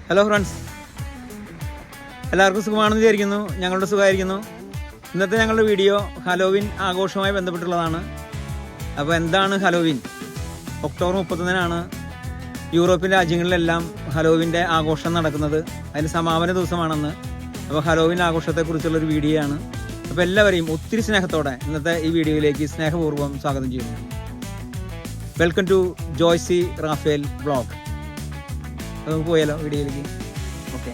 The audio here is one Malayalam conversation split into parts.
ഹലോ ഫ്രണ്ട്സ്, എല്ലാവർക്കും സുഖമാണെന്ന് വിചാരിക്കുന്നു. ഞങ്ങളുടെ സുഖമായിരിക്കുന്നു. ഇന്നത്തെ ഞങ്ങളുടെ വീഡിയോ ഹലോവിൻ ആഘോഷവുമായി ബന്ധപ്പെട്ടുള്ളതാണ്. അപ്പോൾ എന്താണ് ഹലോവിൻ? ഒക്ടോബർ 31-നാണ് യൂറോപ്യൻ രാജ്യങ്ങളിലെല്ലാം ഹലോവിൻ്റെ ആഘോഷം നടക്കുന്നത്. അതിന് സമാപന ദിവസമാണെന്ന്. അപ്പോൾ ഹലോവിൻ ആഘോഷത്തെക്കുറിച്ചുള്ളൊരു വീഡിയോ ആണ്. അപ്പോൾ എല്ലാവരെയും ഒത്തിരി സ്നേഹത്തോടെ ഇന്നത്തെ ഈ വീഡിയോയിലേക്ക് സ്നേഹപൂർവ്വം സ്വാഗതം ചെയ്യുന്നു. Welcome to Joicy Raphael vlog. നമുക്ക് പോയാലോ വീഡിയോയിലേക്ക്? ഓക്കെ.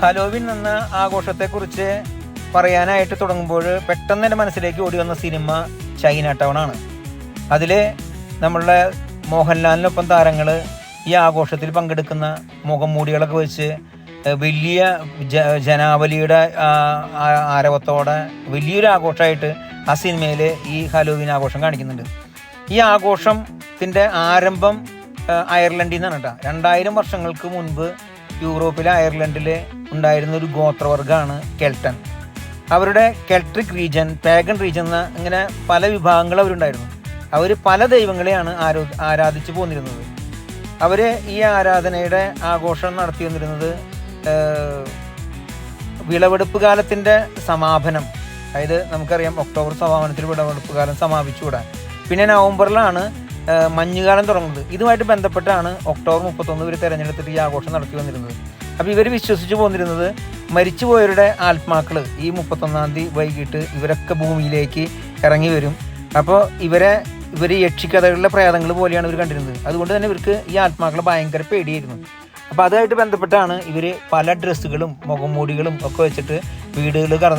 ഹലോവിൻ എന്ന ആഘോഷത്തെക്കുറിച്ച് പറയാനായിട്ട് തുടങ്ങുമ്പോൾ പെട്ടെന്ന് എൻ്റെ മനസ്സിലേക്ക് ഓടി വന്ന സിനിമ ചൈന ടൗൺ ആണ്. അതിൽ നമ്മളുടെ മോഹൻലാലിനൊപ്പം താരങ്ങൾ ഈ ആഘോഷത്തിൽ പങ്കെടുക്കുന്ന മുഖംമൂടികളൊക്കെ വെച്ച് വലിയ ജനാവലിയുടെ ആരവത്തോടെ വലിയൊരു ആഘോഷമായിട്ട് ആ സിനിമയിൽ ഈ ഹലോവിൻ ആഘോഷം കാണിക്കുന്നുണ്ട്. ഈ ആഘോഷത്തിൻ്റെ ആരംഭം അയർലൻഡിൽ നിന്നാണ് കേട്ടോ. 2000 വർഷങ്ങൾക്ക് മുൻപ് യൂറോപ്പിലെ അയർലൻഡിൽ ഉണ്ടായിരുന്ന ഒരു ഗോത്രവർഗ്ഗമാണ് കെൽട്ടൻ. അവരുടെ കെൽട്രിക് റീജൻ, പാഗൻ റീജൻ എന്ന ഇങ്ങനെ പല വിഭാഗങ്ങൾ അവരുണ്ടായിരുന്നു. അവർ പല ദൈവങ്ങളെയാണ് ആരാധിച്ചു പോന്നിരുന്നത്. അവർ ഈ ആരാധനയുടെ ആഘോഷം നടത്തി വന്നിരുന്നത് വിളവെടുപ്പ് കാലത്തിൻ്റെ സമാപനം, അതായത് നമുക്കറിയാം ഒക്ടോബർ സമാപനത്തിൽ വിളവെടുപ്പ് കാലം സമാപിച്ചുകൂടാ. പിന്നെ നവംബറിലാണ് മഞ്ഞുകാലം തുടങ്ങുന്നത്. ഇതുമായിട്ട് ബന്ധപ്പെട്ടാണ് ഒക്ടോബർ 31 ഇവർ തിരഞ്ഞെടുത്തിട്ട് ഈ ആഘോഷം നടത്തി വന്നിരുന്നത്. അപ്പോൾ ഇവർ വിശ്വസിച്ച് പോന്നിരുന്നത് മരിച്ചുപോയവരുടെ ആത്മാക്കൾ ഈ 31-ാം തീയതി വൈകിട്ട് ഇവരൊക്കെ ഭൂമിയിലേക്ക് ഇറങ്ങി വരും. അപ്പോൾ ഇവർ യക്ഷിക്കഥകളിലെ പ്രേതങ്ങൾ പോലെയാണ് ഇവർ കണ്ടിരുന്നത്. അതുകൊണ്ട് തന്നെ ഇവർക്ക് ഈ ആത്മാക്കളെ ഭയങ്കര പേടിയായിരുന്നു. അപ്പോൾ അതുമായിട്ട് ബന്ധപ്പെട്ടാണ് ഇവർ പല ഡ്രസ്സുകളും മുഖംമൂടികളും ഒക്കെ വെച്ചിട്ട് വീടുകൾ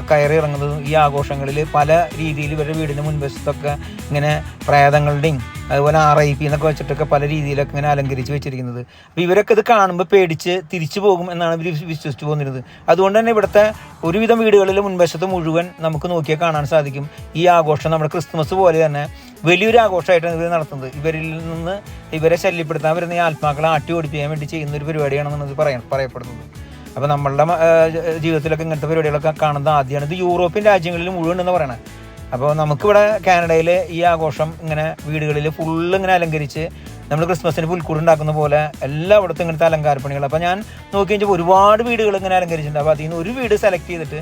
കയറി ഇറങ്ങുന്നതും ഈ ആഘോഷങ്ങളിൽ പല രീതിയിൽ ഇവരുടെ വീടിൻ്റെ മുൻവശത്തൊക്കെ ഇങ്ങനെ പ്രേതങ്ങളുടെയും അതുപോലെ RIP എന്നൊക്കെ വെച്ചിട്ടൊക്കെ പല രീതിയിലൊക്കെ ഇങ്ങനെ അലങ്കരിച്ച് വെച്ചിരിക്കുന്നത്. അപ്പോൾ ഇവരൊക്കെ ഇത് കാണുമ്പോൾ പേടിച്ച് തിരിച്ചു പോകും എന്നാണ് ഇവർ വിശ്വസിച്ച് പോകുന്നത്. അതുകൊണ്ട് തന്നെ ഇവിടുത്തെ ഒരുവിധം വീടുകളിൽ മുൻവശത്ത് മുഴുവൻ നമുക്ക് നോക്കിയാൽ കാണാൻ സാധിക്കും ഈ ആഘോഷം നമ്മുടെ ക്രിസ്മസ് പോലെ തന്നെ വലിയൊരു ആഘോഷമായിട്ടാണ് ഇവർ നടത്തുന്നത്. ഇവരിൽ നിന്ന് ഇവരെ ശല്യപ്പെടുത്താൻ വരുന്ന ഈ ആത്മാക്കളെ ആട്ടി ഓടിപ്പിക്കാൻ വേണ്ടി ചെയ്യുന്ന ഒരു പരിപാടിയാണെന്നാണ് പറയപ്പെടുന്നത്. അപ്പോൾ നമ്മളുടെ ജീവിതത്തിലൊക്കെ ഇങ്ങനത്തെ പരിപാടികളൊക്കെ കാണുന്നത് ആദ്യമാണ്. ഇത് യൂറോപ്യൻ രാജ്യങ്ങളിൽ മുഴുവൻ എന്ന് പറയണത്. അപ്പോൾ നമുക്കിവിടെ കാനഡയിൽ ഈ ആഘോഷം ഇങ്ങനെ വീടുകളിൽ ഫുള്ള് ഇങ്ങനെ അലങ്കരിച്ച് നമ്മൾ ക്രിസ്മസിന് പുൽക്കൂട് ഉണ്ടാക്കുന്ന പോലെ എല്ലായിടത്തും ഇങ്ങനത്തെ അലങ്കാരപ്പണികൾ. അപ്പോൾ ഞാൻ നോക്കി കഴിഞ്ഞാൽ ഒരുപാട് വീടുകൾ ഇങ്ങനെ അലങ്കരിച്ചിട്ടുണ്ട്. അപ്പോൾ അതിൽ നിന്ന് ഒരു വീട് സെലക്ട് ചെയ്തിട്ട്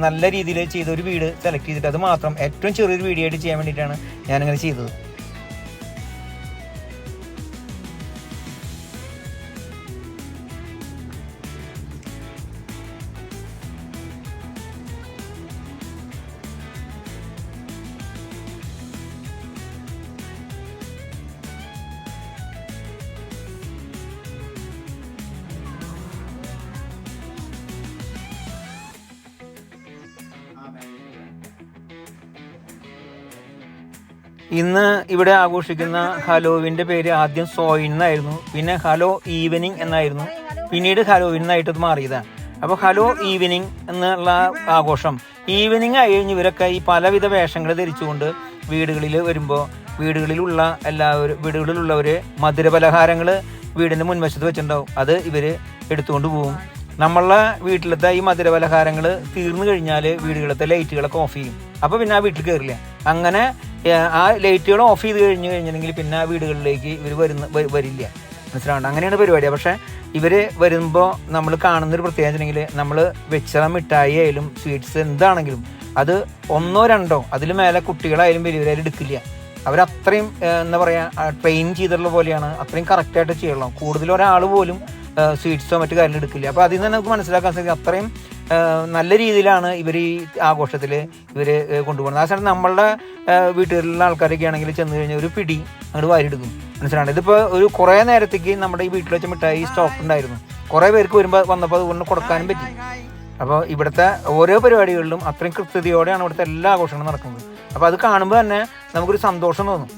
നല്ല രീതിയിൽ ചെയ്ത ഒരു വീട് സെലക്ട് ചെയ്തിട്ട് അത് മാത്രം ഏറ്റവും ചെറിയൊരു വീഡിയോ ആയിട്ട് ചെയ്യാൻ വേണ്ടിയിട്ടാണ് ഞാനിങ്ങനെ ചെയ്തത്. ഇന്ന് ഇവിടെ ആഘോഷിക്കുന്ന ഹലോവിൻ്റെ പേര് ആദ്യം സോയിൻ എന്നായിരുന്നു, പിന്നെ ഹലോ ഈവനിങ് എന്നായിരുന്നു, പിന്നീട് ഹലോവിൻ എന്നായിട്ട് മാറിയതാണ്. അപ്പോൾ ഹലോ ഈവനിങ് എന്നുള്ള ആഘോഷം ഈവനിങ് കഴിഞ്ഞ് ഇവരൊക്കെ ഈ പലവിധ വേഷങ്ങൾ ധരിച്ചുകൊണ്ട് വീടുകളിൽ വരുമ്പോൾ വീടുകളിലുള്ളവർ മധുരപലഹാരങ്ങൾ വീടിൻ്റെ മുൻവശത്ത് വെച്ചിട്ടുണ്ടാവും. അത് ഇവർ എടുത്തുകൊണ്ട് പോകും. നമ്മളെ വീട്ടിലത്തെ ഈ മധുരപലഹാരങ്ങൾ തീർന്നു കഴിഞ്ഞാൽ വീടുകളിലത്തെ ലൈറ്റുകളൊക്കെ ഓഫ് ചെയ്യും. അപ്പോൾ പിന്നെ ആ വീട്ടിൽ കയറില്ല. അങ്ങനെ ആ ലൈറ്റുകൾ ഓഫ് ചെയ്ത് കഴിഞ്ഞിട്ടുണ്ടെങ്കിൽ പിന്നെ ആ വീടുകളിലേക്ക് ഇവർ വരില്ല. മനസ്സിലാവണ്ട, അങ്ങനെയാണ് പരിപാടി. പക്ഷേ ഇവർ വരുമ്പോൾ നമ്മൾ കാണുന്നൊരു പ്രത്യേകത വെച്ചിട്ടുണ്ടെങ്കിൽ നമ്മൾ വെച്ച മിഠായി ആയാലും സ്വീറ്റ്സ് എന്താണെങ്കിലും അത് 1 or 2 അതിൽ മേലെ കുട്ടികളായാലും വലിയവരായാലും എടുക്കില്ല. അവരത്രയും എന്താ പറയുക ട്രെയിൻ ചെയ്തിട്ടുള്ള പോലെയാണ്, അത്രയും കറക്റ്റായിട്ട് ചെയ്യണം. കൂടുതൽ ഒരാൾ പോലും സ്വീറ്റ്സോ മറ്റു കാര്യങ്ങൾ എടുക്കില്ല. അപ്പോൾ അതിൽ നിന്ന് നമുക്ക് മനസ്സിലാക്കാൻ സാധിക്കും അത്രയും നല്ല രീതിയിലാണ് ഇവർ ഈ ആഘോഷത്തിൽ ഇവർ കൊണ്ടുപോകുന്നത്. ആ സമയത്ത് നമ്മളുടെ വീട്ടുകളിലുള്ള ആൾക്കാരൊക്കെ ആണെങ്കിൽ ചെന്ന് കഴിഞ്ഞാൽ ഒരു പിടി അങ്ങോട്ട് വാരിയെടുക്കും. മനസ്സിലാണ്. ഇതിപ്പോൾ ഒരു കുറേ നേരത്തേക്ക് നമ്മുടെ ഈ വീട്ടിൽ വെച്ച മിഠായി സ്റ്റോക്ക് ഉണ്ടായിരുന്നു. കുറേ പേർക്ക് വന്നപ്പോൾ അതുകൊണ്ട് കൊടുക്കാനും പറ്റി. അപ്പോൾ ഇവിടുത്തെ ഓരോ പരിപാടികളിലും അത്രയും കൃത്യതയോടെയാണ് ഇവിടുത്തെ എല്ലാ ആഘോഷങ്ങളും നടക്കുന്നത്. അപ്പോൾ അത് കാണുമ്പോൾ തന്നെ നമുക്കൊരു സന്തോഷം തോന്നും.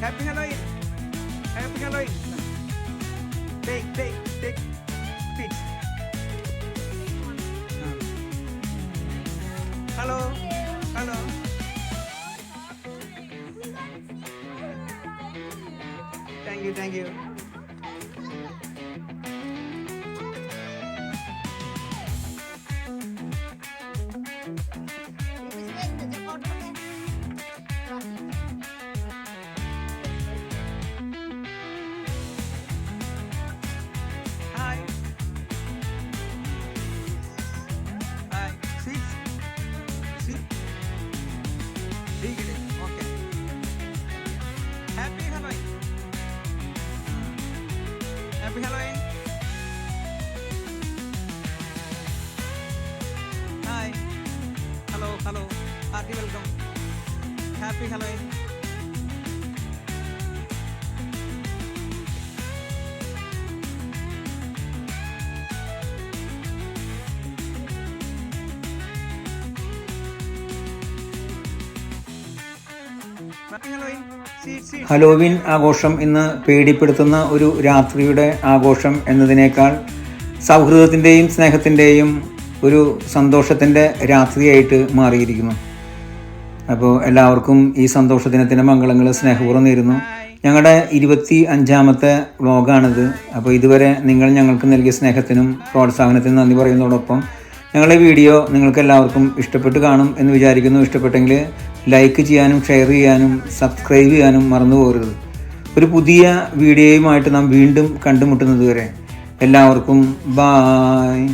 Happy Halloween. Happy Halloween. Take pics. Hello. Thank you. Hi. Sit. Okay. Happy Halloween. Happy Halloween. Hi. Hello. Hearty welcome. Happy Halloween. Happy Halloween. Halloween ആഘോഷം ഇന്ന് പേടിപ്പെടുത്തുന്ന ഒരു രാത്രിയുടെ ആഘോഷം എന്നതിനേക്കാൾ സൗഹൃദത്തിൻ്റെയും സ്നേഹത്തിൻ്റെയും ഒരു സന്തോഷത്തിൻ്റെ രാത്രിയായിട്ട് മാറിയിരിക്കുന്നു. അപ്പോൾ എല്ലാവർക്കും ഈ സന്തോഷ ദിനത്തിൻ്റെ മംഗളങ്ങൾ സ്നേഹപൂർവ്വം നേരുന്നു. ഞങ്ങളുടെ 25ാമത്തെ വ്ളോഗാണിത്. അപ്പോൾ ഇതുവരെ നിങ്ങൾ ഞങ്ങൾക്ക് നൽകിയ സ്നേഹത്തിനും പ്രോത്സാഹനത്തിനും നന്ദി പറയുന്നതോടൊപ്പം ഞങ്ങളുടെ വീഡിയോ നിങ്ങൾക്ക് എല്ലാവർക്കും ഇഷ്ടപ്പെട്ട് കാണും എന്ന് വിചാരിക്കുന്നു. ഇഷ്ടപ്പെട്ടെങ്കിൽ ലൈക്ക് ചെയ്യാനും ഷെയർ ചെയ്യാനും സബ്സ്ക്രൈബ് ചെയ്യാനും മറന്നു പോകരുത്. ഒരു പുതിയ വീഡിയോയുമായിട്ട് നാം വീണ്ടും കണ്ടുമുട്ടുന്നത് വരെ എല്ലാവർക്കും ബായ്.